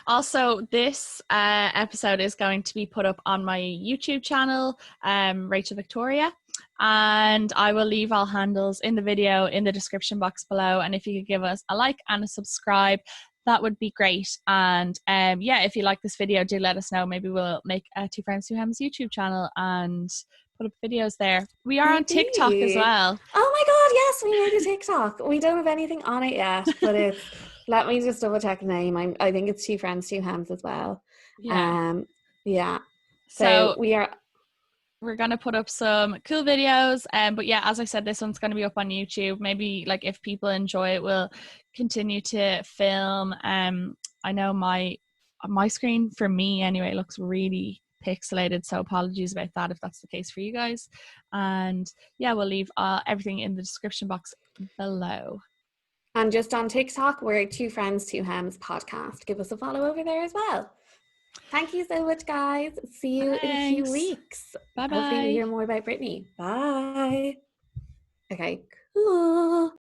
Also, this episode is going to be put up on my YouTube channel, Rachael Victoria, and I will leave all handles in the video in the description box below. And if you could give us a like and a subscribe, that would be great. And if you like this video, do let us know. Maybe we'll make a Two Friends Two Hems YouTube channel and put up videos there. We are on TikTok as well. Oh my god, yes, we made a TikTok. We don't have anything on it yet, but it's let me just double check the name. I think it's Two Friends Two Hems as well. So we're gonna put up some cool videos, but as I said, this one's gonna be up on YouTube. Maybe like if people enjoy it, we'll continue to film. I know my screen, for me anyway, looks really pixelated, so apologies about that if that's the case for you guys. And we'll leave everything in the description box below. And just on TikTok, we're Two Friends Two Hems podcast. Give us a follow over there as well. Thank you so much, guys. See you in a few weeks. Bye bye. Hopefully we hear more about Britney. Bye. Okay, cool.